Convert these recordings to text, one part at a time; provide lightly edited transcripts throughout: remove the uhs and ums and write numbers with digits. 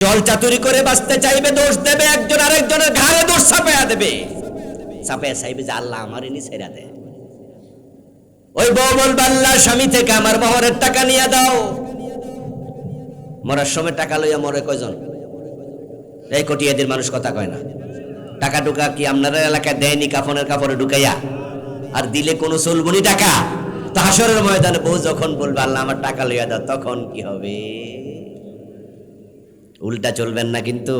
জল চাতুরি করে বাঁচতে চাইবে, দোষ দেবে, একজন আরেকজনের ঘাড়ে দোষ চাপায়া দেবে, চাপায়া চাইবে যে আল্লাহ আমার এনে ছেড়া দেয়। ওই বউ বলবে আল্লাহ স্বামী থেকে আমার মোহরের টাকা নিয়ে দাও। মরার সময় টাকা লইয়া মরে কয়জন? এই কটিয়াদের মানুষ কথা কয় না। টাকা টুকা কি আপনারা এলাকায় দেয়নি কাফনের কাপড়ে ঢুকাইয়া? আর দিলে কোনো চলবনি টাকা? তো হাসরের ময়দানে বউ যখন বলবে আল্লাহ আমার টাকা লইয়া দাও, তখন কি হবে? উল্টা চলবেন না কিন্তু।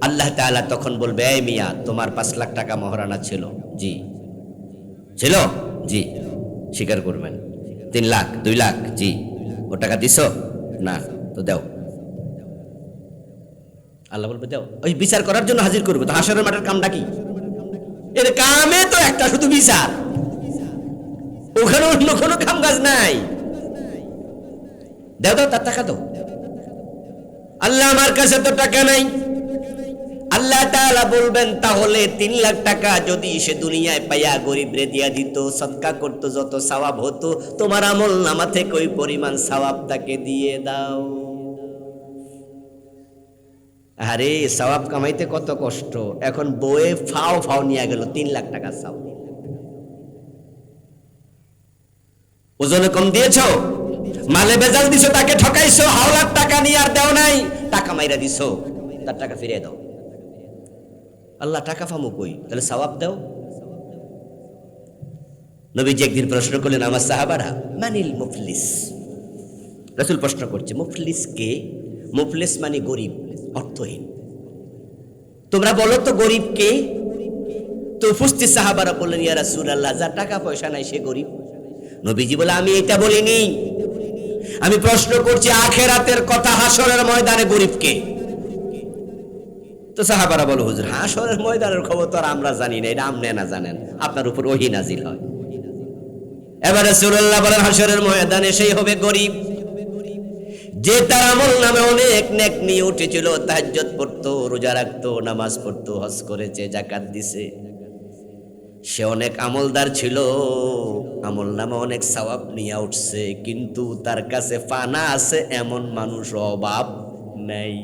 আল্লাহ তাআলা তখন বলবে এই মিয়া তোমার 5 লাখ টাকা মহারানা ছিল? জি ছিল। জি, স্বীকার করবেন। 3 লাখ 2 লাখ? জি। ও টাকা দিছো? না। তো দাও। আল্লাহ বলবে দাও। ওই বিচার করার জন্য হাজির করবে। তো হাসরের মাঠের কামটা কি? এর কামে তো একটা, শুধু বিচার। ওখানে অন্য কোনো কাম কাজ নাই। দাও দাও, তার টাকা দাও। আল্লাহ আমার কাছে তো টাকা নাই। আল্লাহ তাআলা বলবেন তাহলে 3 লাখ টাকা যদি সে দুনিয়ায় পাইয়া গরিবরে দিয়া দিত, সদকা করত, যত সওয়াব হতো তোমার আমল নামা থেকে ওই পরিমাণ সওয়াব তাকে দিয়ে দাও। আরে সওয়াব কামাইতে কত কষ্ট, এখন বউয়ে ফাও ফাও নিয়ে গেল 3 লাখ টাকা সওয়াব। ওজনে কম দিয়েছো, মালে বেজাল দিছো, তাকে ঠকাইছো, হাওলার টাকা নিয়ে আর দাও নাই, টাকা মাইরা দিছো, তার টাকা ফিরিয়ে দাও। আল্লাহ টাকা ফামু কই, তাহলে সওয়াব দাও। নবীজি একদিন প্রশ্ন করলেন আমার সাহাবারা, মানিল মুফলিস? রাসূল প্রশ্ন করছে মুফলিস কে? মুফলিস মানে গরিব, অর্থহীন। তোমরা বলো তো গরিব কে? তো উপস্থিত সাহাবারা বললেন ইয়া রাসূলুল্লাহ যার টাকা পয়সা নাই সে গরিব। নবীজি বলে আমি এটা বলিনি, আমি প্রশ্ন করছি আখিরাতের কথা, হাসরের ময়দানে গরিব কে? তো সাহাবারা বলো হুজুর হাসরের ময়দানের খবর তো আর আমরা জানি না, এটা আপনি না জানেন, আপনার উপর ওহী নাজিল হয়। এবার রাসূলুল্লাহ বলেন হাসরের ময়দানে সেই হবে গরিব যে তার আমল নামে অনেক নেক নিয়ে উঠেছিল, তাহাজ্জুদ পড়তো, রোজা রাখতো, নামাজ পড়তো, হজ করেছে, যাকাত দিছে, সে অনেক আমলদার ছিল, আমল নামে অনেক সওয়াব নিয়ে উঠছে, কিন্তু তার কাছে ফানা আছে এমন মানুষ অভাব নাই।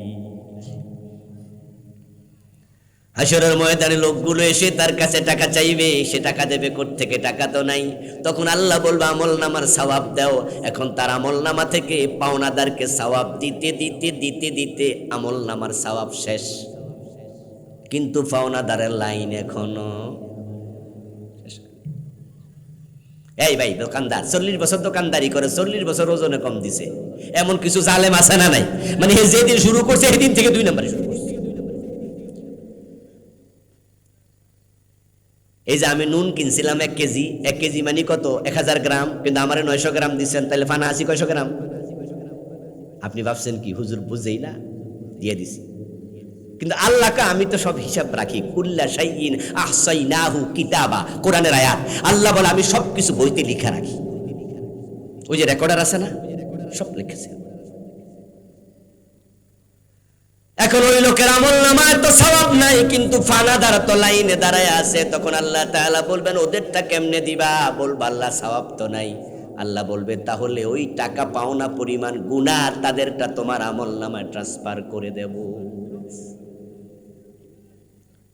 হাসরের ময়দানে লোকগুলো এসে তার কাছে টাকা চাইবে, সে টাকা দেবে কোত্থেকে? টাকা তো নাই। তখন আল্লাহ বলবে আমল নামার সওয়াব দাও। এখন তার আমল নামা থেকে পাওনাদারকে সওয়াব দিতে দিতে দিতে দিতে আমল নামার সওয়াব শেষ, কিন্তু পাওনাদারের লাইন এখনো। এই ভাই দোকানদার 40 বছর দোকানদারি করে, 40 বছর ওজনে কম দিছে, এমন কিছু জালেম আছে না নাই? মানে যেদিন শুরু করছে সেদিন থেকে 2 নম্বরে শুরু করছে। এই যে আমি নুন কিনছিলাম 1 কেজি, 1 কেজি মানে কত? 1000 গ্রাম, কিন্তু আমারে 900 গ্রাম দিচ্ছেন, তাহলে ফানা আছি কয়শো গ্রাম? আপনি ভাবছেন কি হুজুর বুঝেই না, দিয়ে দিছি। কিন্তু আল্লাহকে আমি তো সব হিসাব রাখি, কুল্লা শাইইন আহসাইনাহু কিতাবা, কোরআনের আয়াত। আল্লাহ বলে আমি সবকিছু বইতে লিখা রাখি, ওই যে রেকর্ডার আছে না, সব লিখেছে। এখন ওই লোকের আমল নামায় তো সওয়াব নাই, কিন্তু ফানাদার তো লাইনে দাঁড়ায় আছে। তখন আল্লাহ তাআলা বলবেন ওদেরটা কেমনে দিবা? বলবা আল্লাহ সওয়াব তো নাই। আল্লাহ বলবে তাহলে ওই টাকা পাওনা পরিমাণ গুনাহ তাদেরটা তোমার আমল নামায় ট্রান্সফার করে দেব।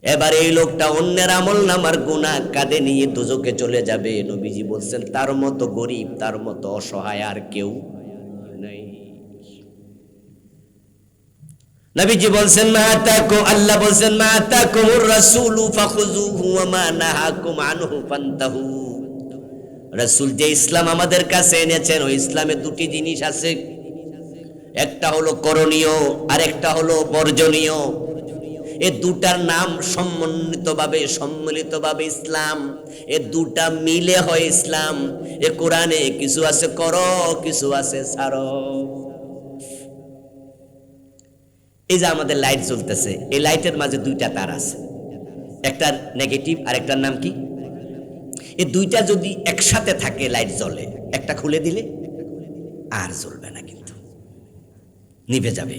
এবার এই লোকটা অন্যের আমল নামার গুনাহ কাঁধে নিয়ে দোজখে চলে যাবে। নবীজি বলছেন তার মতো গরিব, তার মতো অসহায় আর কেউ নাই। নবীজি বলছেন আল্লাহ বলছেন মা আতাকুমুর রাসূলু ফাখুযুহু ওয়া মা নাহাকুম আনহু ফান্তাহু। রাসূল যে ইসলাম আমাদের কাছে এনেছেন, ওই ইসলামে 2টি জিনিস আছে, একটা হলো করণীয় আর একটা হলো বর্জনীয়। এই দুটার নাম সম্মিলিতভাবে ইসলাম। এই দুটা মিলে হয় ইসলাম। এ কোরআনে কিছু আছে করো, কিছু আছে ছাড়ো। এই যে আমাদের লাইট জ্বলতেছে, এই লাইটের মাঝে 2টা তার আছে, একটা নেগেটিভ আর একটার নাম কি? এই 2টা যদি একসাথে থাকে লাইট জ্বলে, একটা খুলে দিলে আর জ্বলবে না, কিন্তু নিভে যাবে।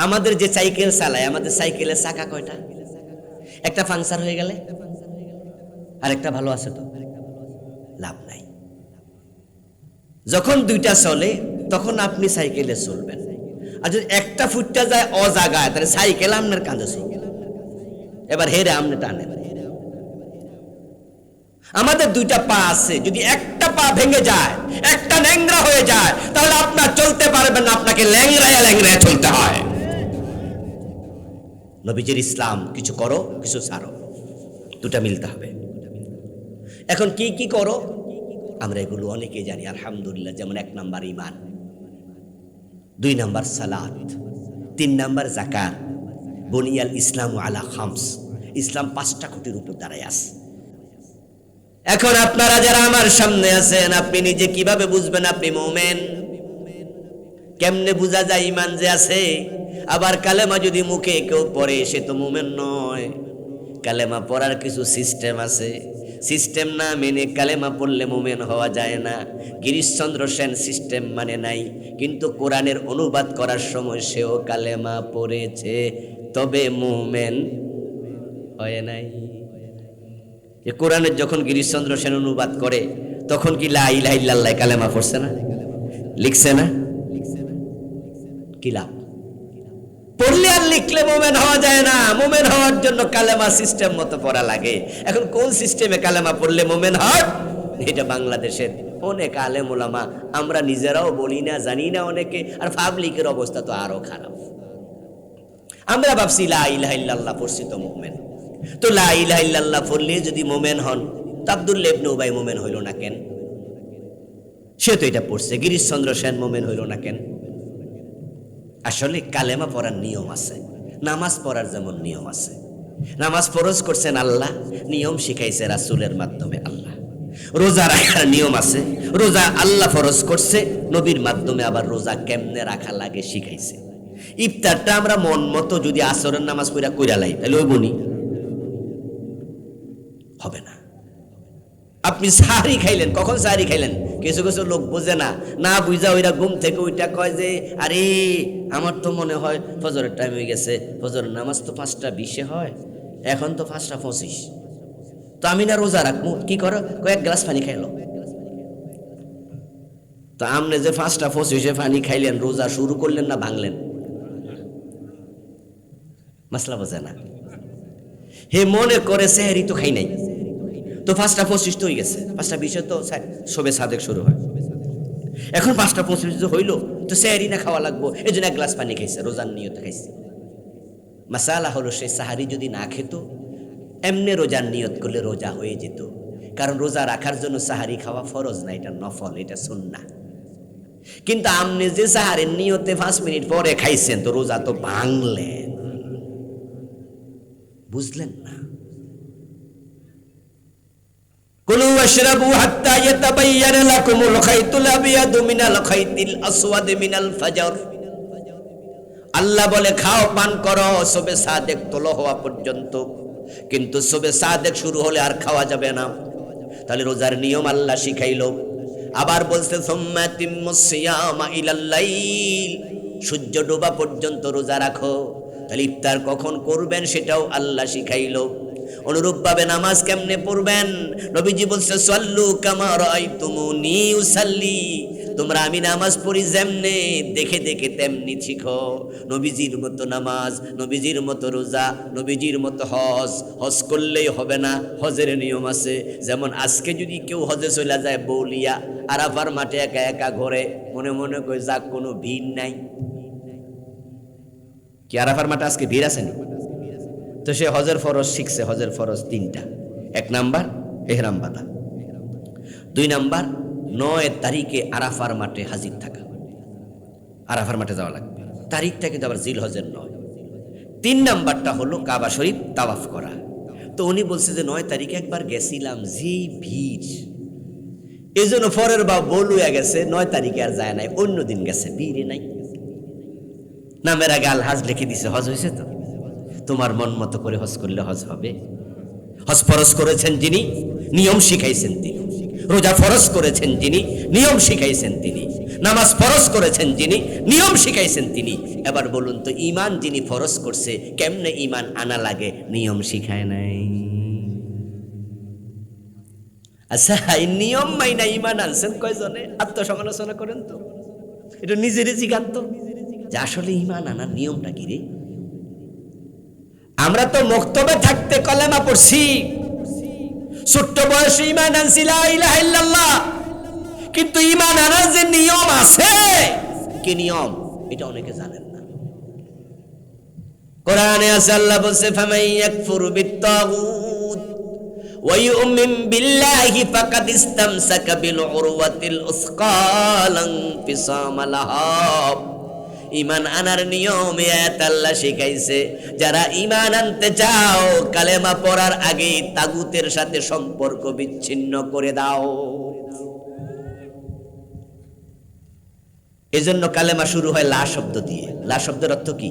আমাদের যে সাইকেল চালায়, আমাদের সাইকেলের চাকা কয়টা? একটা পাংচার হয়ে গেলে আরেকটা ভালো আছে তো লাভ নাই। যখন 2টা চলে তখন আপনি সাইকেলে চলবেন, আর যদি একটা ফুটটা যায় অজাগায়, তাহলে সাইকেল আপনার কাঁধে এবার হেরে আপনি টানেন। আমাদের দুইটা পা আছে, যদি একটা পা ভেঙে যায়, একটা ল্যাংড়া হয়ে যায়, তাহলে আপনার চলতে পারবেন না, আপনাকে ল্যাংড়ায় ল্যাংড়ায় চলতে হয়। নবীজির ইসলাম কিছু করো কিছু ছাড়ো, দুটা মিলতে হবে। এখন কি কি করো আমরা এগুলো অনেকে জানি আলহামদুলিল্লাহ। যেমন 1 নাম্বার ঈমান, 2 নাম্বার সালাত, 3 নাম্বার যাকাত। বুনিয়াল ইসলামু আলা খামস, ইসলাম 5টা খুঁটির উপর দাঁড়ায় আছে। এখন আপনারা যারা আমার সামনে আছেন, আপনি নিজে কিভাবে বুঝবেন আপনি মুমিন? কেমনে বোঝা যায় ঈমান যে আছে? আবার কালেমা যদি মুখে কেউ পড়ে সে তো মুমিন নয়। কালেমা পড়ার কিছু সিস্টেম আছে, সিস্টেম না মেনে কালেমা পড়লে মুমিন হওয়া যায় না। গিরিশচন্দ্র সেন সিস্টেম মানে নাই, কিন্তু কোরআনের অনুবাদ করার সময় সেও কালেমা পড়েছে, তবে মুমিন হয় নাই। যে কোরআনের যখন গিরিশচন্দ্র সেন অনুবাদ করে তখন কি লা ইলাহা ইল্লাল্লাহ কালেমা পড়ছে না, লিখছে না? কি লাভ? পড়লে আর লিখলে মুমিন হওয়া যায় না। মুমিন হওয়ার জন্য কালেমা সিস্টেম মতো পড়া লাগে। এখন কোন সিস্টেমে কালেমা পড়লে মুমিন হয়? এটা বাংলাদেশের অনেক আলেম ওলামা, আমরা নিজেরাও বলি না, জানি না অনেকে, আর পাবলিকের অবস্থা তো আরো খারাপ। আমরা ভাবছি লা ইলাহা ইল্লাল্লাহ পড়ছি তো মুমিন। তো লা ইলাহা ইল্লাল্লাহ পড়লে যদি মুমিন হন, তো আব্দুল্লাহ ইবনে উবাই মুমিন হইল না কেন? সে তো এটা পড়ছে। গিরিশচন্দ্র সেন মুমিন হইল না কেন? আসলে কালেমা পড়ার নিয়ম আছে, নামাজ পড়ার যেমন নিয়ম আছে। নামাজ ফরজ করছেন আল্লাহ, নিয়ম শিখাইছে রাসূলের মাধ্যমে আল্লাহ। রোজা রাখার নিয়ম আছে, রোজা আল্লাহ ফরজ করছে, নবীর মাধ্যমে আবার রোজা কেমনে রাখা লাগে শিখাইছে। ইফতারটা আমরা মন মতো যদি আসরের নামাজ পড়া কইরা লাই, তাহলে ওই বনি হবে না। আপনি সাহারি খাইলেন, কখন সাহারি খাইলেন? কিছু কিছু লোক বোঝে না, না বুঝা ওইরা ঘুম থেকে ওইটা কয় যে আরে আমার তো মনে হয় ফজরের টাইম হয়ে গেছে, ফজরের নামাজ তো 5:20 হয়, এখন তো 5:25, তো আমি না রোজা রাখবো। কি করো? কয়েক গ্লাস পানি খাইলো। তো আপনি যে 5:25 পানি খাইলেন, রোজা শুরু করলেন না ভাঙলেন? মাসলা বোঝে না। হে মনে করে সেহরি তো খাই নাই, তো 5:25 তো হয়ে গেছে, 5:20 তো শবে সাদেক শুরু হয়। এখন 5:25 হইল, তো সেহরি না খাওয়া লাগবো, এই জন্য 1 গ্লাস পানি খাইছে, রোজার নিয়তে খাইছে। মাসালা হলো সেই সাহারি যদি না খেত, এমনি রোজার নিয়ত করলে রোজা হয়ে যেত। কারণ রোজা রাখার জন্য সাহারি খাওয়া ফরজ না, এটা নফল, এটা সুন্নাহ। কিন্তু আপনি যে সাহারির নিয়তে 5 মিনিট পরে খাইছেন, তো রোজা তো ভাঙলেন। বুঝলেন না? কুলু ওয়াশরাবু হাত্তা ইয়াতাবায়্যানা লাকুমুল খাইতুল আবিয়াদু মিনাল খাইতিল আসওয়াদি মিনাল ফাজর। আল্লাহ বলে খাও পান করো শবে সাদেক তোলো হওয়া পর্যন্ত, কিন্তু শবে সাদেক শুরু হলে আর খাওয়া যাবে না। তাহলে রোজার নিয়ম আল্লাহ শিখাইলো। আবার বলছে সুম্মা তিম্মুস সিয়ামা ইলাল লাইল, সূর্য ডোবা পর্যন্ত রোজা রাখো। তাহলে ইফতার কখন করবেন সেটাও আল্লাহ শিখাইলো। অনুরূপভাবে নামাজ কেমনে পড়বেন, নবীজি বলছে সাল্লু কামা রাআইতুমুনি উসাল্লি, তোমরা আমি নামাজ পড়ি যেমনে দেখে দেখে তেমনি শিখো। নবীজির মতো নামাজ, নবীজির মতো রোজা, নবীজির মতো হজ। হজ করলেই হবে না, হজের নিয়ম আছে। যেমন আজকে যদি কেউ হজে চলে যায় বউলিয়া, আরাফার মাঠে একা একা ঘরে মনে মনে কই যাক কোনো ভিড় নাই, কি আরাফার মাঠে আজকে ভিড় আছে না? তো সে হজের ফরজ শিখছে। হজের ফরজ 3টা। 1 নাম্বার এহরাম বাঁধা, 2 নাম্বার 9 তারিখে আরাফার মাঠে হাজির থাকা, আরাফার মাঠে যাওয়া লাগবে। তারিখটা কিন্তু আবার জিলহজের 9। 3 নাম্বারটা হলো কাবা শরীফ তাওয়াফ করা। তো উনি বলছে যে 9 তারিখে একবার গেছিলাম, যে ভিড়, এই জন্য পরের বা বলুয়া গেছে, 9 তারিখে আর যায় নাই, অন্য দিন গেছে, ভিড়ে নাই। নামের আগে আল হাজ লিখে দিছে, হজ হয়েছে তো। তোমার মন মতো করে হজ করলে হজ হবে? হজ ফরজ করেছেন যিনি, নিয়ম শিখাইছেন তিনি। রোজা ফরজ করেছেন যিনি, নিয়ম শিখাইছেন তিনি। নামাজ ফরজ করেছেন যিনি, নিয়ম শিখাইছেন তিনি। এবার বলুন তো, ঈমান যিনি ফরজ করছে, কেমনে ঈমান আনা লাগে, নিয়ম শিখায় নাই। আচ্ছা, এই নিয়ম মাইনা ঈমান আনছেন কয়জনে? আত্মসমালোচনা করেন তো, এটা নিজেরই জিজ্ঞান তো। যে আসলে ঈমান আনার নিয়মটা কি রে। আমরা তো মক্তবে থাকতে কলেমা পড়ছি, ছোট্ট বয়সে ঈমান আনছি লা ইলাহা ইল্লাল্লাহ, কিন্তু ঈমান আনার যে নিয়ম আছে, কি নিয়ম এটা অনেকে জানেন না। কোরআনে আছে, আল্লাহ বলছে ফামান ইয়াকফুর বিত্তাগুত ওয়া ইউমিন বিল্লাহি ফাকাদ ইসতামসাকা বিল উরওয়াতিল উসকা লা ইনফিসামা লাহা। ঈমান আনার নিয়ম আয়াত আল্লাহ শিখাইছে, যারা ঈমান আনতে চাও কালেমা পড়ার আগে তাগুতের সাথে সম্পর্ক বিচ্ছিন্ন করে দাও। এজন্য কালেমা শুরু হয় লা শব্দ দিয়ে। লা শব্দের অর্থ কি?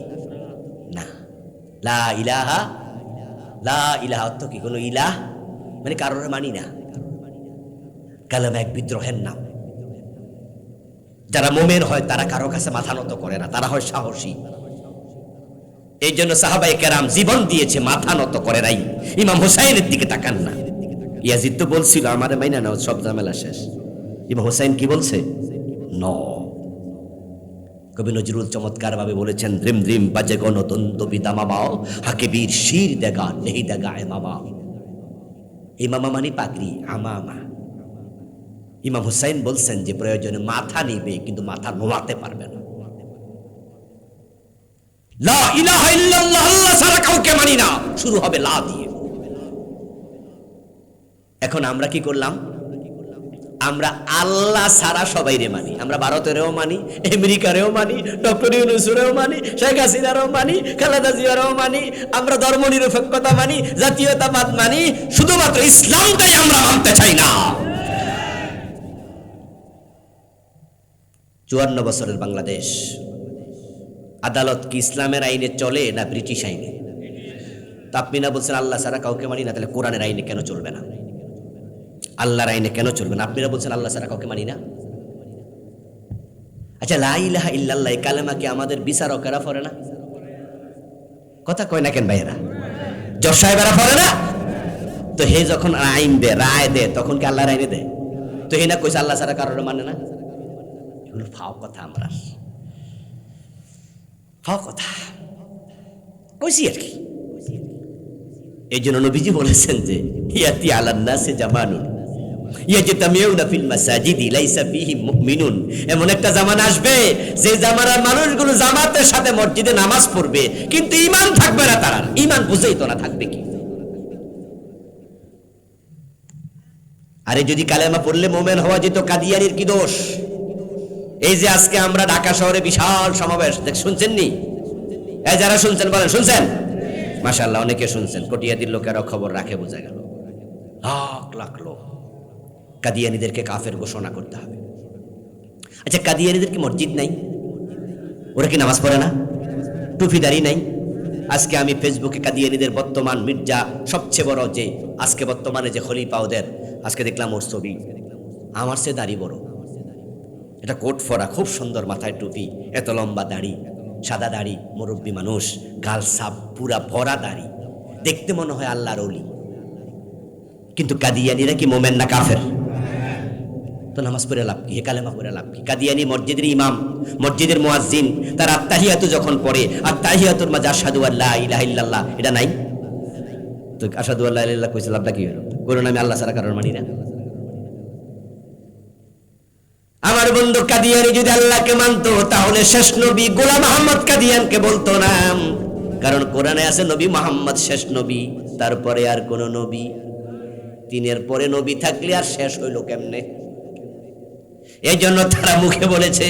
না। লা ইলাহা, লা ইলাহা অর্থ কি? কোনো ইলাহ মানে কারোর মানি না। কালেমা এক বিদ্রোহের নাম। যারা মুমিন হয় তারা কারো কাছে মাথা নত করে না, তারা হয় সাহসী। এই জন্য সাহাবায়ে কেরাম জীবন দিয়েছে, মাথা নত করে নাই। ইমাম হুসাইনের দিকে তাকান না। ইয়াজিদ তো বলছিল আমারে মাইনা নাও, সব ঝামেলা শেষ। ইমাম হুসাইন কি বলছে? ন। কবি নজরুল চমৎকার ভাবে বলেছেন, দ্রিম দ্রিম বাজে গণতন্ত পিতা মামাও, হাকে বীর শির দেগা নেহি দেগা এ মামা। এই মামা মানে পাগড়ি, আমামা। ইমাম হুসাইন বলছেন যে প্রয়োজনে মাথা নিবে, কিন্তু মাথা নোয়াতে পারবে না। লা ইলাহা ইল্লাল্লাহ, আল্লাহ ছাড়া কাউকে মানি না, শুরু হবে লা দিয়ে। এখন আমরা কি করলাম? আমরা আল্লাহ ছাড়া সবাইরে মানি। আমরা ভারতেরও মানি, আমেরিকারেও মানি, ডক্টর ইউনূসেরও মানি, শেখ হাসিনারও মানি, খালেদা জিয়ারও মানি। আমরা ধর্মনিরপেক্ষতা মানি, জাতীয়তাবাদ মানি, শুধুমাত্র ইসলামটাই আমরা মানতে চাই না। 54 বছরের বাংলাদেশ, আদালত কি ইসলামের আইনে চলে না ব্রিটিশ আইনে? তা আপনি না বলছেন আল্লাহ ছাড়া কাউকে মানি না, তাহলে কোরআনের আইনে কেন চলবে না? আল্লাহর আইনে কেন চলবে না? আপনারা বলছেন আল্লাহ ছাড়া কাউকে মানি না। আচ্ছা, লা ইলাহা ইল্লাল্লাহ কালেমা কি আমাদের বিচারকেরা পড়ে না? কথা কয় না কেন ভাইয়েরা? জজ সাহেবেরা পড়ে না? তো হে যখন আইন দেয়, রায় দেয়, তখন কি আল্লাহর আইনে দেয়? তো হে না কইছে আল্লাহ ছাড়া কারোর মানে না। এগুলো ফাও কথা, আমরা ফাও কথা কইছি আর কি। এই জন্য নবীজি বলেছেন যে ইয়াতি আলান নাসি জামানুন ইয়াজতামিউনা ফিল মাসাজিদি লাইসা ফিহি মুমিনুন। এমন একটা জামানা আসবে যে জামানার মানুষগুলো জামাতের সাথে মসজিদে নামাজ পড়বে, কিন্তু ঈমান থাকবে না। তারা ঈমান বুঝেই তো না, থাকবে কি? আরে যদি কালেমা পড়লে মুমিন হওয়া যেত, কাদিয়ানির কি দোষ? এই যে আজকে আমরা ঢাকা শহরে বিশাল সমাবেশ শুনছেন নি? এই যারা শুনছেন বলেন, শুনছেন? মাশাআল্লাহ, অনেকে শুনছেন। কটিয়াদির লোকেরাও খবর রাখে, বোঝা গেল। লাখ লাখ লোক। কাদিয়ানীদেরকে কাফের ঘোষণা করতে হবে। আচ্ছা, কাদিয়ানীদের কি মসজিদ নাই? ওরা কি নামাজ পড়ে না? টুপিদারি নাই? আজকে আমি ফেসবুকে কাদিয়ানীদের বর্তমান মির্জা, সবচেয়ে বড় যে আজকে বর্তমানে যে খলিফা ওদের, আজকে দেখলাম ওর ছবি। আমার সে দাড়ি বড়, এটা কোট ফরা, খুব সুন্দর, মাথায় টুপি, এত লম্বা দাড়ি, সাদা দাড়ি, মুরব্বী মানুষ, গাল সাপ, পুরা ভরা দাড়ি, দেখতে মনে হয় আল্লাহর ওলি। কিন্তু কাদিয়ানীরা কি মোমেন না কাফের? তো নামাজ পড়ে লাভ কি? কালেমা পড়ে লাভ কি? কাদিয়ানী মসজিদের ইমাম, মসজিদের মুয়াজ্জিন, তার আত্তাহিয়াতু যখন পড়ে, আত্তাহিয়াতুর মাঝে আশহাদু আল্লা ইলাহা ইল্লাল্লাহ এটা নাই? তো আশহাদু আল্লা ইলাহা ইল্লাল্লাহ কইছে, লাভটা কি হলো? কোরআন আমি আল্লাহ ছাড়া কারোর মানি না। আমার বন্ধু, কাদিয়ানী যদি আল্লাহকে মানতো তাহলে শেষ নবী গোলাম আহমদ কাদিয়ানকে বলতো না। কারণ কোরআনে আছে নবী মুহাম্মদ শেষ নবী, তারপরে আর কোন নবী, তিনের পরে নবী থাকলে আর শেষ হইল কেমনে? এই জন্য তারা মুখে বলেছে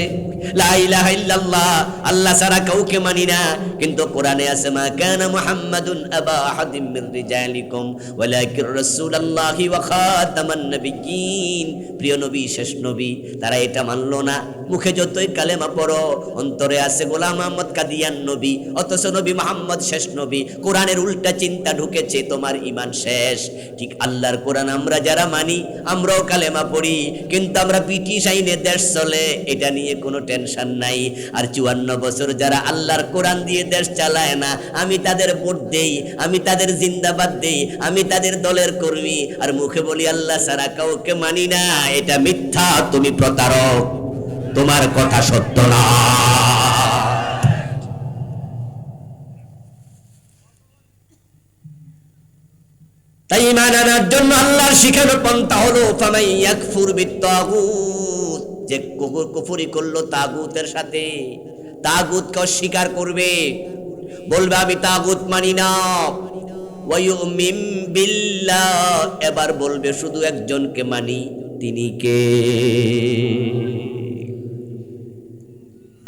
লা ইলাহা ইল্লাল্লাহ, আল্লাহ ছাড়া কাউকে মানি না। কিন্তু কোরআনে আছে মা কানা মুহাম্মাদুন আবা আহাদিম মির রিজালিকুম ওয়ালাকির রাসূলুল্লাহি ওয়া খাতামান নাবিয়্যিন। প্রিয় নবী, শেষ নবী, তারা এটা মানলো না। মুখে যতই কালেমা পড়ো, অন্তরে আছে গোলাম আহমদ কাদিয়ান নবী, অথচ নবী মুহাম্মদ শেষ নবী। কোরআনের উল্টা চিন্তা ঢুকেছে, তোমার ঈমান শেষ। ঠিক আল্লাহর কোরআন আমরা যারা মানি, আমরাও কালেমা পড়ি, কিন্তু আমরা ব্রিটিশ আইনে দেশ চলে, এটা নিয়ে কোনো টেনশন নাই। আর 54 বছর যারা আল্লাহর কোরআন দিয়ে দেশ চালায় না, আমি তাদের ভোট দেই, আমি তাদের জিন্দাবাদ দেই, আমি তাদের দলের কর্মী, আর মুখে বলি আল্লাহ ছাড়া কাউকে মানি না, এটা মিথ্যা, তুমি প্রতারক, তোমার কথা সত্য না। তাই ঈমান আনার জন্য আল্লাহর শিখানো পন্থা হলো ফামান ইয়াকফুর বিত্তাগুত, যে কুফরি করলো তাগুতের সাথে, তাগুতকে অস্বীকার করবে, বলবে আমি তাগুত মানি না, ওয়া ইউমিন বিল্লাহ, এবার বলবে শুধু একজনকে মানি, তিনি কে?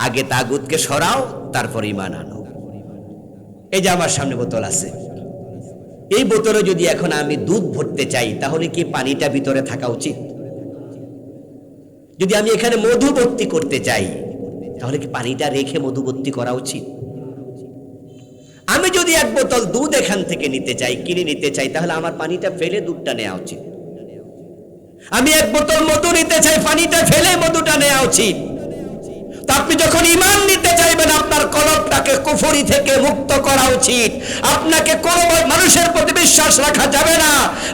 আগে তাগুতকে সরাও, তারপর ঈমান আনো। এই যে আমার সামনে বোতল আছে, এই বোতলে যদি এখন আমি দুধ ভরতে চাই, তাহলে কি পানিটা ভিতরে থাকা উচিত? যদি আমি এখানে মধু ভর্তি করতে চাই, তাহলে কি পানিটা রেখে মধু ভর্তি করা উচিত? আমি যদি এক বোতল দুধ এখান থেকে নিতে চাই, কিনে নিতে চাই, তাহলে আমার পানিটা ফেলে দুধটা নেওয়া উচিত। আমি এক বোতল মধু নিতে চাই, পানিটা ফেলে মধুটা নেওয়া উচিত। তা আপনি যখন ঈমান নিতে চাইবেন, আপনার কলবটাকে কুফরি থেকে মুক্ত করা উচিত। আপনাকে কোন মানুষের প্রতি বিশ্বাস রাখা যাবে না,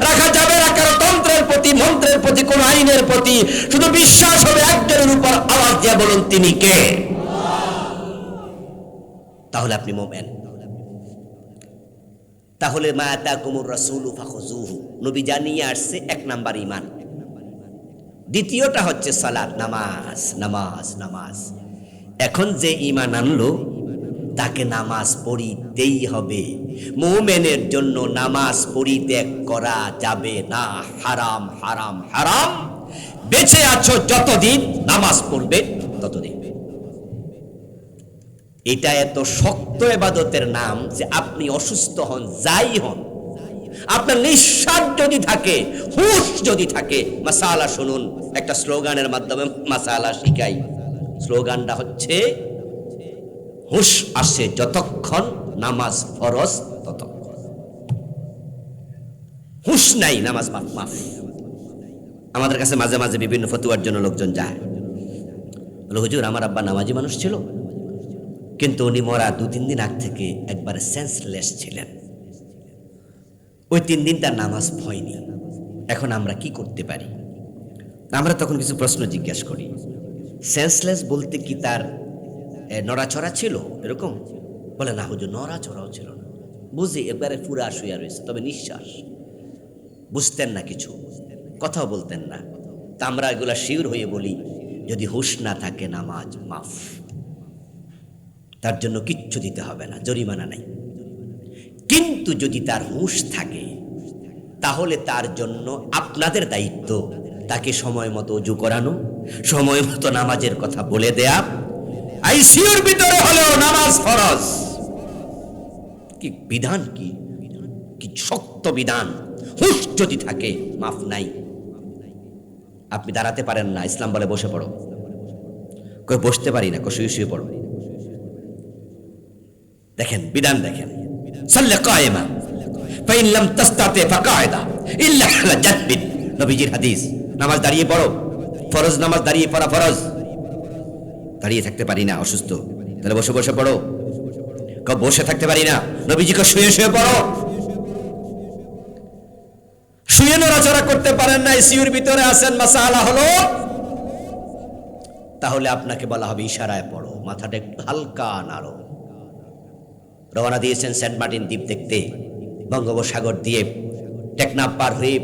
রাখা যাবে না কারো তন্ত্রের প্রতি, মন্ত্রের প্রতি, কোন আইনের প্রতি। শুধু বিশ্বাস হবে একজনের উপর, আওয়াজ দিয়ে বলুন তিনি কে? তাহলে আপনি মুমিন। তাহলে মা আতাকুমুর রাসূলু ফাখুযুহু, নবী জানিয়ে আসছে এক নাম্বার ঈমান। দ্বিতীয়টা হচ্ছে সালাত, নামাজ, নামাজ, নামাজ। এখন যে ঈমান আনলো তাকে নামাজ পড়িতেই হবে। মুমিনের জন্য নামাজ পরিত্যাগ করা যাবে না, হারাম, হারাম, হারাম। বেঁচে আছো যতদিন নামাজ পড়বে ততদিন। এটা এত শক্ত ইবাদতের নাম যে আপনি অসুস্থ হন, যাই হন, আপনার নিঃশ্বাস যদি থাকে, হুঁশ যদি থাকে, মাসালা শুনুন, একটা স্লোগানের মাধ্যমে মাসালা শিখাই। স্লোগানটা হচ্ছে হুঁশ আসে যতক্ষণ, নামাজ ফরজ ততক্ষণ। হুঁশ নাই, নামাজ মাফ, মাফ। আমাদের কাছে মাঝে মাঝে বিভিন্ন ফতুয়ার জন্য লোকজন যায়, বলে হুজুর আমার আব্বা নামাজি মানুষ ছিল, কিন্তু উনি মরা 2-3 দিন আগ থেকে একবারে সেন্সলেস ছিলেন, ওই 3 দিন তার নামাজ হয়নি, এখন আমরা কি করতে পারি? আমরা তখন কিছু প্রশ্ন জিজ্ঞাসা করি। সেন্সলেস বলতে কি তার নড়াচড়া ছিল এরকম? বলে না হুজুর, নড়াচড়াও ছিল না, বুঝি একবারে পুরা শুয়ে রয়েছে, তবে নিঃশ্বাস, বুঝতেন না, কিছু কথাও বলতেন না। তা আমরা এগুলা শিওর হয়ে বলি, যদি হুঁশ না থাকে নামাজ মাফ, তার জন্য কিচ্ছু দিতে হবে না, জরিমানা নাই। কিন্তু যদি তার হুঁশ থাকে, তাহলে তার জন্য আপনাদের দায়িত্ব তাকে সময় মতো ওযু করানো, সময় মতো নামাজের কথা বলে দেয়া। আইসিইউর ভিতরে হলেও নামাজ ফরজ। কি বিধান, কি শক্ত বিধান! হুঁশ যদি থাকে মাফ নাই। আপনি দাঁড়াতে পারেন না, ইসলাম বলে বসে পড়ো। কই বসতে পারি না, কই শুয়ে শুয়ে পড়ো। দেখেন বিধান, দেখেন সাল্লি কায়েমা ফাইন লাম তাস্তাতি ফাকায়দা ইল্লা আলা জাতবিন, নবীজির হাদিস। নামাজ দাঁড়িয়ে পড়ো, ফরজ নামাজ দাঁড়িয়ে পড়া ফরজ। দাঁড়িয়ে থাকতে পারি না, অসুস্থ, তাহলে বসে বসে পড়ো। বসে থাকতে পারি না, নবীজিকে শুয়ে শুয়ে পড়ো। শুয়ে নড়াচড়া করতে পারেন না, আইসিইউর ভিতরে আছেন, মাসালা হলো, তাহলে আপনাকে বলা হবে ইশারায় পড়ো, মাথাটা একটু হালকা নাড়ো। রওনা দিয়েছেন সেন্ট মার্টিন দ্বীপ দেখতে, বঙ্গোপসাগর দিয়ে টেকনাফ পার হয়ে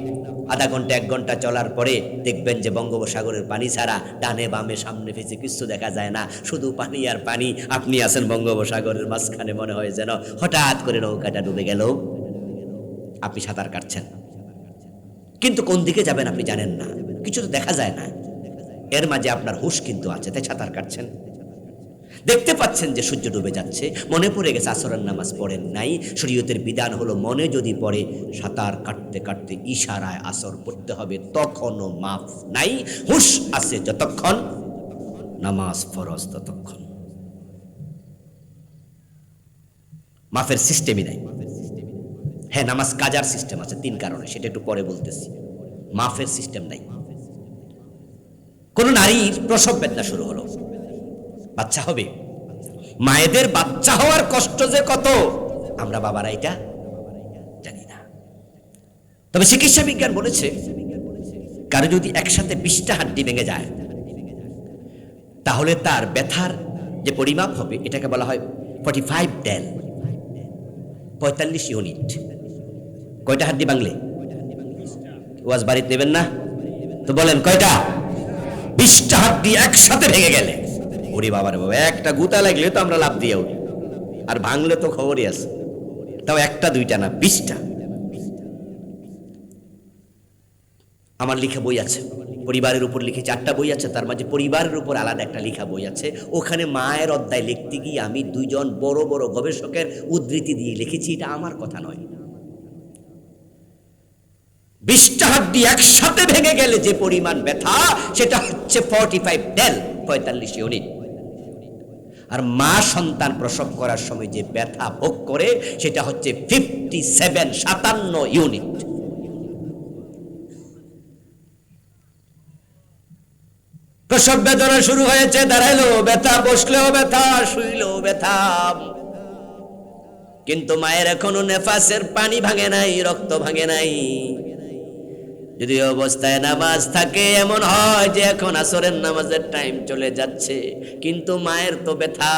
আধা ঘন্টা 1 ঘন্টা চলার পরে দেখবেন যে বঙ্গোপসাগরের পানি ছাড়া ডানে বামে সামনে পিছে কিছু দেখা যায় না, শুধু পানি আর পানি। আপনি আছেন বঙ্গোপসাগরের মাঝখানে, মনে হয় যেন হঠাৎ করে নৌকাটা ডুবে গেল। আপনি সাঁতার কাটছেন, কিন্তু কোন দিকে যাবেন আপনি জানেন না, কিছু তো দেখা যায় না। এর মাঝে আপনার হুঁশ কিন্তু আছে, তাই সাঁতার কাটছেন। দেখতে পাচ্ছেন যে সূর্য ডুবে যাচ্ছে, মনে পড়ে গেছে আসরের নামাজ পড়েন নাই। শরীয়তের বিধান হলো মনে যদি পড়ে, সাঁতার কাটতে কাটতে ইশারায় আসর পড়তে হবে, তখনও মাফ নাই। হুঁশ আছে যতক্ষণ, নামাজ ফরজ ততক্ষণ। মাফের সিস্টেমই নাই। হ্যাঁ, নামাজ কাজার সিস্টেম আছে 3 কারণে, সেটা একটু পরে বলতেছি। মাফের সিস্টেম নাই। কোন নারীর প্রসব বেদনা শুরু হলো, বাচ্চা হবে, মায়েদের বাচ্চা হওয়ার কষ্ট যে কত আমরা বাবারা এটা জানি না। তবে চিকিৎসা বিজ্ঞান বলেছে, কারো যদি একসাথে 20টা হাড্ডি ভেঙে যায়, তাহলে তার ব্যথার যে পরিমাপ হবে এটাকে বলা হয় 45 ডেল, 45 ইউনিট। কয়টা হাড্ডি ভাঙলে? ওয়াজ বাড়িতে নেবেন না তো বলেন কয়টা? 20টা হাড্ডি একসাথে ভেঙে গেলে ওরে বাবারে বাবা, একটা গুতা লাগলে তো আমরা লাভ দিয়ে উঠি, আর ভাঙলে তো খবরই আছে। তাও একটা দুইটা না, 20টা। আমার লিখা বই আছে, পরিবারের উপর লিখে 4টা বই আছে, তার মাঝে পরিবারের উপর আলাদা একটা লেখা বই আছে। ওখানে মায়ের অধ্যায় লিখতে গিয়ে আমি 2জন বড় বড় গবেষকের উদ্ধৃতি দিয়ে লিখেছি, এটা আমার কথা নয়। 20টা হাড্ডি একসাথে ভেঙে গেলে যে পরিমাণ ব্যথা, সেটা হচ্ছে 45 ইউনিট। আর মা সন্তান প্রসব করার সময় যে ব্যথা ভোগ করে, সেটা হচ্ছে 57 ইউনিট। প্রসব বেদনা শুরু হয়েছে, দাঁড়াইলো ব্যথা, বসলেও ব্যথা, শুইলেও ব্যথা। কিন্তু মায়ের এখনো নেফাসের পানি ভাঙে নাই, রক্ত ভাঙে নাই। যদি অবস্থায় নামাজ থাকে, এমন হয় যে এখন আসরের নামাজের টাইম চলে যাচ্ছে, কিন্তু মায়ের তো ব্যথা,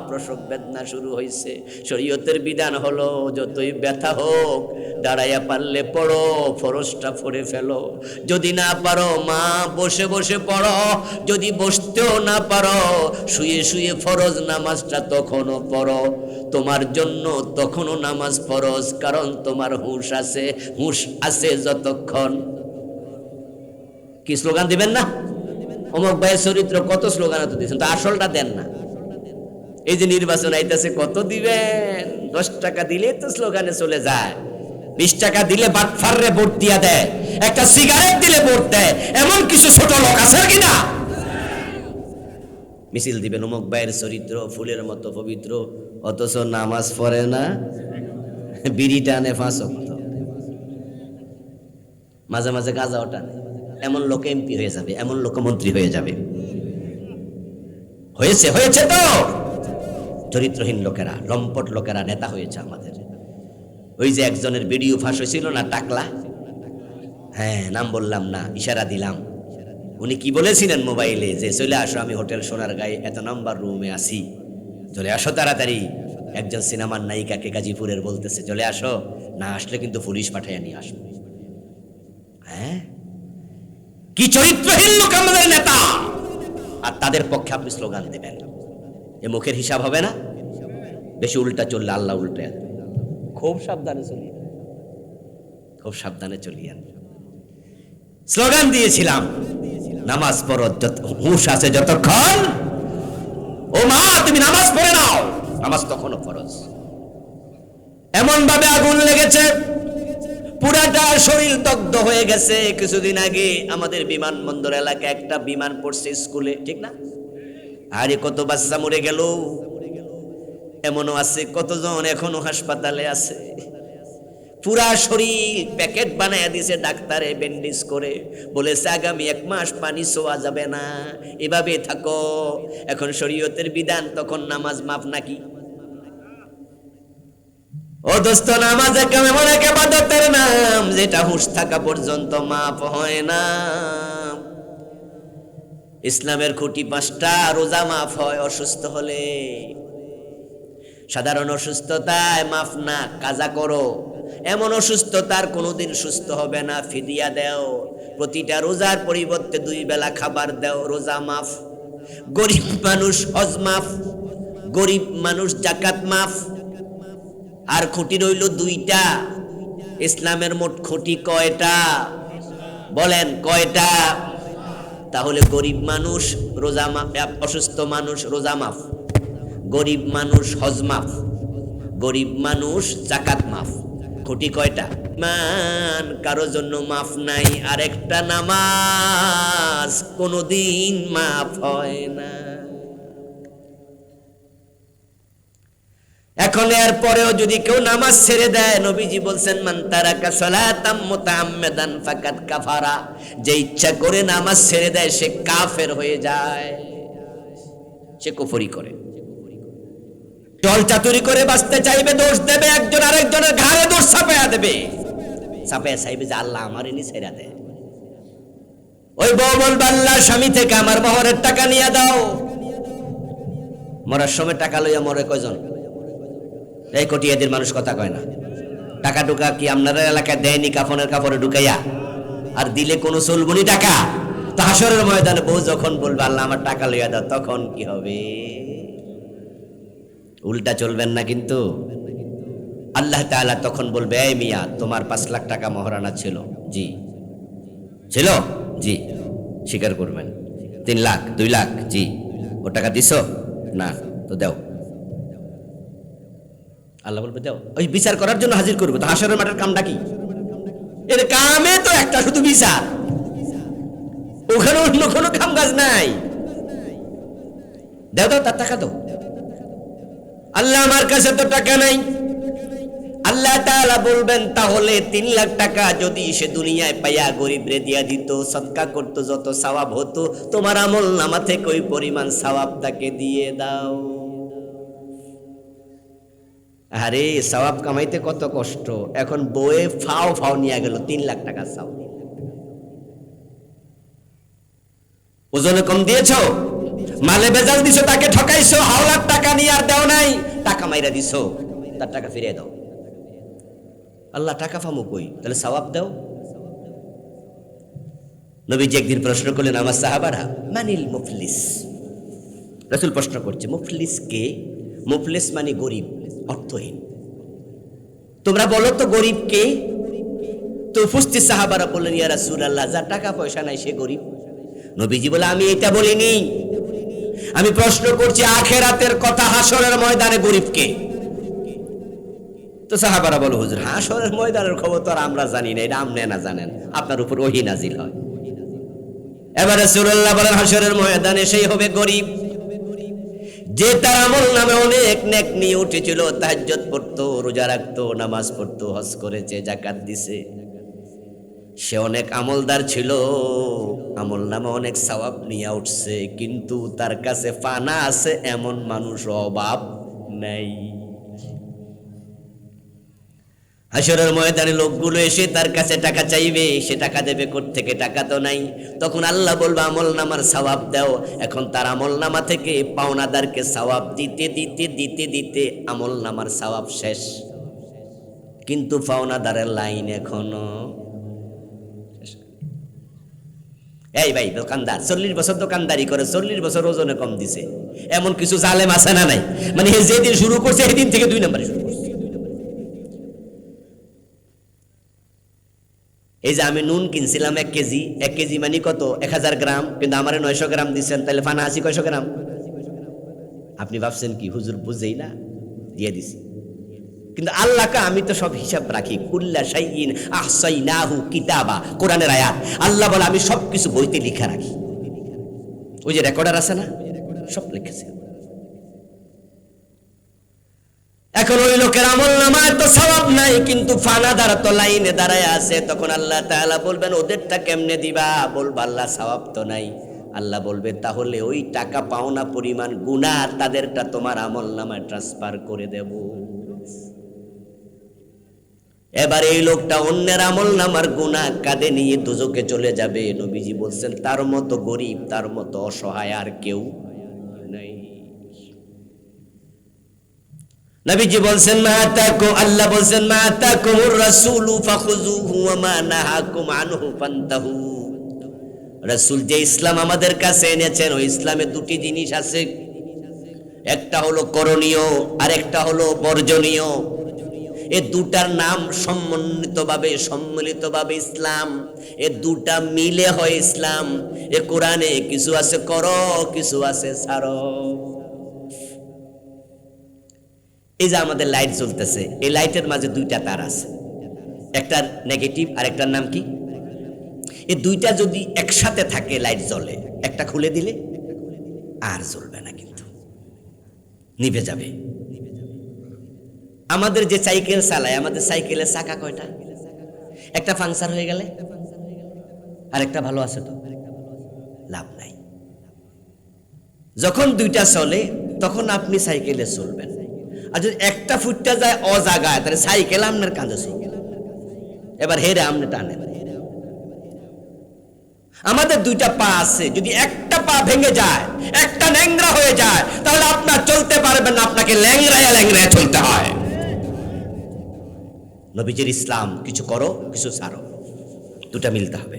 প্রসব বেদনা শুরু হয়েছে। শরীয়তের বিধান হলো, যতই ব্যথা হোক দাঁড়াইয়া পারলে পড়ো, ফরজটা পড়ে ফেলো। যদি না পারো মা বসে বসে পড়ো, যদি বসতেও না পারো শুয়ে শুয়ে ফরজ নামাজটা তখনও পড়ো। তোমার জন্য তখনও নামাজ ফরজ, কারণ তোমার হুঁশ আছে যতক্ষণ। কি স্লোগান দিবেন না? অমুক ভাইয়ের চরিত্র, কত স্লোগান তো দিয়েছেন, তো আসলটা দেন না। এই যে নির্বাচন আইতেছে, কত দিবেন? 10 টাকা দিলে তো স্লোগানে চলে যায়, 20 টাকা দিলে বাটফাররে ভোট দিয়া দেয়, একটা সিগারেট দিলে ভোট দেয়। এমন কিছু ছোট লোক আছে কিনা? মিছিল দিবেন অমুক ভাইয়ের চরিত্র ফুলের মতো পবিত্র, অথচ নামাজ পড়ে না, বিড়ি টানে 5 ওয়াক্ত, মাঝে মাঝে গাঁজাও টানে। এমন লোক এমপি হয়ে যাবে, এমন লোক মন্ত্রী হয়ে যাবে। হয়েছে তো। চরিত্রহীন লোকেরা, লম্পট লোকেরা নেতা হয়েছে আমাদের। ওই যে একজনের ভিডিও ফাঁস হয়েছিল না, টাকলা, হ্যাঁ নাম বললাম না, ইশারা দিলাম। উনি কি বলেছিলেন মোবাইলে, যে চলে আসো, আমি হোটেল সোনারগাঁয়ে এত নাম্বার রুমে আছি, চলে আসো তাড়াতাড়ি। একজন সিনেমার নায়িকাকে গাজীপুরের বলতেছে চলে আসো, না আসলে কিন্তু পুলিশ পাঠাইয়া নিয়ে আসবো। হ্যাঁ, কি চরিত্রহীন লোক আমাদের নেতা! আর তাদের পক্ষে আপনি স্লোগান দেবেন, এ মুখের হিসাব হবে না। বেশি উল্টা চললে আল্লাহ উল্টে। খুব সাবধানে চলিয়েন। স্লোগান দিয়েছিলাম, নামাজ পড়ো, হুঁশ আছে যতক্ষণ। ও মা, তুমি নামাজ পড়ে নাও, নামাজ তখনও ফরজ। এমন ভাবে আগুন লেগেছে, পুরাটা শরীর দগ্ধ হয়ে গেছে। কিছুদিন আগে আমাদের বিমানবন্দর এলাকায় একটা বিমান পড়ছে স্কুলে, ঠিক না? আরে কত বাচ্চা মরে গেল। এমনও আছে কতজন এখনো হাসপাতালে আছে। পুরা শরীর প্যাকেট বানায় দিয়েছে ডাক্তারে, ব্যান্ডেজ করে বলেছে আগামী 1 মাস পানি ছোঁয়া যাবে না, এভাবে থাকো। এখন শরীয়তের বিধান, তখন নামাজ মাফ নাকি? ও দোস্ত, নামাজ এমন এক ইবাদতের নাম, যেটা হুঁশ থাকা পর্যন্ত মাফ হয় না। ইসলামের খুঁটি 5টা, রোজা মাফ হয় অসুস্থ হলে। সাধারণ অসুস্থতায় মাফ না, কাজা করো। এমন অসুস্থতার কোনোদিন সুস্থ হবে না, ফিদিয়া দাও। প্রতিটা রোজার পরিবর্তে 2 বেলা খাবার দাও, রোজা মাফ। গরিব মানুষ হজ মাফ, গরিব মানুষ জাকাত মাফ। আর খুঁটি রইল 2টা। ইসলামের মোট খুঁটি কয়টা বলেন, কয়টা? তাহলে গরিব মানুষ রোজা মাফ, অসুস্থ মানুষ রোজা মাফ, গরিব মানুষ হজ মাফ, গরিব মানুষ জাকাত মাফ। খুঁটি কয়টা? মান কারো জন্য মাফ নাই, আরেকটা নামাজ কোনোদিন মাফ হয় না। এখন এর পরেও যদি কেউ নামাজ ছেড়ে দেয়, নবীজি বলছেন মান তারাকা সালাতাম মুতাআম্মিদান ফাকাদ কাফারা, যে ইচ্ছা করে নামাজ ছেড়ে দেয় সে কাফের হয়ে যায়, সে কুফরি করে। চল চাতুরি করে বাঁচতে চাইবে, দোষ দেবে, একজন আরেকজনের ঘাড়ে দোষ চাপায়া দেবে, চাপায়া চাইবে যে আল্লাহ আমার এনে ছেড়ে দেয়। ওই বউ বলবে আল্লাহ স্বামী থেকে আমার মোহরের টাকা নিয়ে দাও। মরার সময় টাকা লইয়া মরে কয়জন? এই কটিয়াদের মানুষ কথা কয় না। টাকা টুকা কি আপনার এলাকায় দেয়নি? কাফনের কাপড়ে ঢুকাইয়া আর দিলে কোনো চলবনি টাকা? তো হাসরের ময়দানে বউ যখন বলবে আল্লাহ আমার টাকা লইয়া দাও, তখন কি হবে? উল্টা চলবেন না কিন্তু। আল্লাহ তাআলা তখন বলবে, এই মিয়া তোমার 5 লাখ টাকা মহারানা ছিল? জি ছিল। জি, স্বীকার করবেন। 3 লাখ 2 লাখ? জি। ও টাকা দিছো? না। তো দাও। আল্লাহ বলবে দাও। ওই বিচার করার জন্য হাজির করবে। তো হাসরের মাঠের কামটা কি? এর কামে তো একটা, শুধু বিচার। ওখানে অন্য কোনো কাম কাজ নাই। দাও দাও, তার টাকা দাও। আল্লাহ আমার কাছে তো টাকা নাই। আল্লাহ তাআলা বলবেন তাহলে 3 লাখ টাকা যদি সে দুনিয়ায় পাইয়া গরিবরে দিয়া দিত, সদকা করতো, যত সওয়াব হতো তোমার আমল নামা থেকে ওই পরিমাণ সওয়াব তাকে দিয়ে দাও। আরে সওয়াব কামাইতে কত কষ্ট। এখন বয়ে ফাও ফাও নিয়ে গেল 3 লাখ টাকা সওয়াব। ওজনে কম দিয়েছো, মালে বেজাল দিছো, তাকে ঠকাইছো, হাওলার টাকা নিয়ে আর দাও নাই, টাকা মাইরা দিছো, তার টাকা ফিরিয়ে দাও। আল্লাহ টাকা ফামু কই? তাহলে সওয়াব দাও। নবীজি একদিন প্রশ্ন করলেন আমার সাহাবারা, মানিল মুফলিস? রাসূল প্রশ্ন করছে মুফলিস কে? মুফলিস মানে গরিব, অর্থহীন। তোমরা বলো তো গরিব কে? তো উপস্থিত সাহাবারা বললেন ইয়া রাসূলুল্লাহ, যার টাকা পয়সা নাই সে গরিব। নবীজি বলে আমি এটা বলিনি, আমি প্রশ্ন করছি আখিরাতের কথা, হাসরের ময়দানে গরিব কে? তো সাহাবারা বলো হুজুর হাসরের ময়দানের খবর তো আর আমরা জানি না, এটা আপনি না জানেন, আপনার উপর ওহী নাজিল হয়। এবারে রাসূলুল্লাহ বলেন হাসরের ময়দানে সেই হবে গরিব যে তার আমল নামে অনেক নেক নিয়ে উঠেছিল, তাহাজ্জুদ পড়তো, রোজা রাখতো, নামাজ পড়তো, হজ করেছে, যাকাত দিছে, সে অনেক আমলদার ছিল, আমল নামে অনেক সওয়াব নিয়ে উঠছে, কিন্তু তার কাছে ফানা আছে এমন মানুষ অভাব নাই। হাসরের ময়দানে লোকগুলো এসে তার কাছে টাকা চাইবে, সে টাকা দেবে কোত্থেকে? টাকা তো নাই। তখন আল্লাহ বলবে আমল নামার সওয়াব দাও। এখন তার আমল নামা থেকে পাওনাদারকে সওয়াব দিতে দিতে দিতে দিতে আমল নামার সওয়াব শেষ, কিন্তু পাওনাদারের লাইন এখনো। এই ভাই দোকানদার 40 বছর দোকানদারি করে, 40 বছর ওজনে কম দিছে, এমন কিছু জালেম আছে না নাই? মানে যেদিন শুরু করছে সেদিন থেকে 2 নম্বরে শুরু করছে। এই যে আমি নুন কিনছিলাম 1 কেজি, 1 কেজি মানে কত? 1000 গ্রাম, কিন্তু আমারে 900 গ্রাম দিচ্ছেন, তাহলে ফানা আছি কয়শো গ্রাম? আপনি ভাবছেন কি হুজুর বুঝেই না, দিয়ে দিছি। কিন্তু আল্লাহকে আমি তো সব হিসাব রাখি, কুল্লা শাইইন আহসাইনাহু কিতাবা, কোরআনের আয়াত। আল্লাহ বলে আমি সবকিছু বইতে লিখা রাখি, ওই যে রেকর্ডার আছে না, সব লিখেছে। এখন ওই লোকের আমল নামায় তো সওয়াব নাই, কিন্তু ফানাদার তো লাইনে দাঁড়ায় আছে। তখন আল্লাহ তাআলা বলবেন ওদেরটা কেমনে দিবা? বলবা আল্লাহ সওয়াব তো নাই। আল্লাহ বলবে তাহলে ওই টাকা পাওনা পরিমাণ গুনাহ তাদেরটা তোমার আমল নামায় ট্রান্সফার করে দেব। এবার এই লোকটা অন্যের আমল নামার গুনাহ কাঁধে নিয়ে দোজখে চলে যাবে। নবীজি বলছেন তার মতো গরিব, তার মতো অসহায় আর কেউ নাই। নবীজি বলছেন মা আতাকুম, আল্লাহ বলছেন মা আতাকুমুর রাসূলু ফাখুযুহু ওয়া মা নাহাকুম আনহু ফান্তাহু। রাসূল যে ইসলাম আমাদের কাছে এনেছেন, ওই ইসলামে 2টি জিনিস আছে, একটা হলো করণীয় আর একটা হলো বর্জনীয়। এই দুটার নাম সম্মিলিতভাবে ইসলাম। এই দুটা মিলে হয় ইসলাম। এ কোরআনে কিছু আছে করো, কিছু আছে ছাড়ো। এই যে আমাদের লাইট জ্বলতেছে, এই লাইটের মাঝে 2টা তার আছে, একটা নেগেটিভ আর একটার নাম কি? এই 2টা যদি একসাথে থাকে লাইট জ্বলে, একটা খুলে দিলে আর জ্বলবে না, কিন্তু নিভে যাবে। আমাদের যে সাইকেল চালায়, আমাদের সাইকেলের চাকা কয়টা? একটা পাংচার হয়ে গেলে আর একটা ভালো আছে তো লাভ নাই। যখন 2টা চলে তখন আপনি সাইকেলে চলবেন, আর যদি একটা ফুটটা যায় অজাগায়, তাহলে সাইকেল আপনার কাঁধে চলবে। এবার হেরে আপনি টানেন। আমাদের 2টা পা আছে, যদি একটা পা ভেঙে যায়, একটা ল্যাংড়া হয়ে যায়, তাহলে আপনার চলতে পারবেন না, আপনাকে ল্যাংড়ায় ল্যাংড়ায় চলতে হয়। নবীজির ইসলাম কিছু করো, কিছু ছাড়ো। দুটা মিলতে হবে।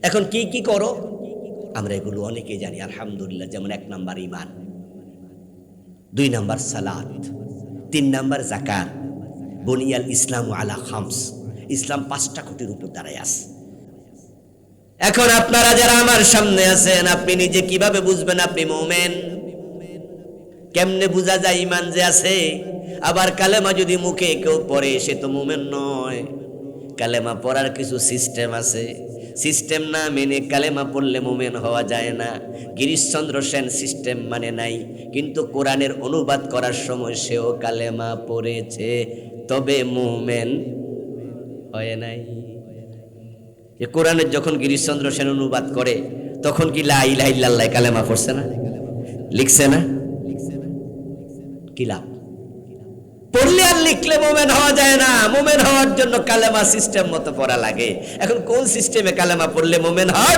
এখন কি কি করো আমরা এগুলো অনেকেই জানি আলহামদুলিল্লাহ। যেমন 1 নাম্বার ঈমান, 2 নাম্বার সালাত, 3 নাম্বার যাকাত। বুনিয়াল ইসলামু আলা খামস, ইসলাম 5টা খুঁটির উপর দাঁড়ায় আছে। এখন আপনারা যারা আমার সামনে আছেন, আপনি নিজে কিভাবে বুঝবেন আপনি মুমিন? কেমনে বোঝা যায় ঈমান যে আছে? আবার কালেমা যদি মুখে কেউ পড়ে সে তো মুমিন নয়। কালেমা পড়ার কিছু সিস্টেম আছে, সিস্টেম না মেনে কালেমা পড়লে মুমিন হওয়া যায় না। গিরিশচন্দ্র সেন সিস্টেম মানে নাই, কিন্তু কোরআনের অনুবাদ করার সময় সেও কালেমা পড়েছে, তবে মুমিন হয় নাই। যে কোরআনের যখন গিরিশচন্দ্র সেন অনুবাদ করে তখন কি লা ইলাহা ইল্লাল্লাহ কালেমা পড়ছে না, লিখছে না? কি লাভ? পড়লে আর লিখলে মুমিন হওয়া যায় না। মুমিন হওয়ার জন্য কালেমা সিস্টেম মতো পড়া লাগে। এখন কোন সিস্টেমে কালেমা পড়লে মুমিন হয়?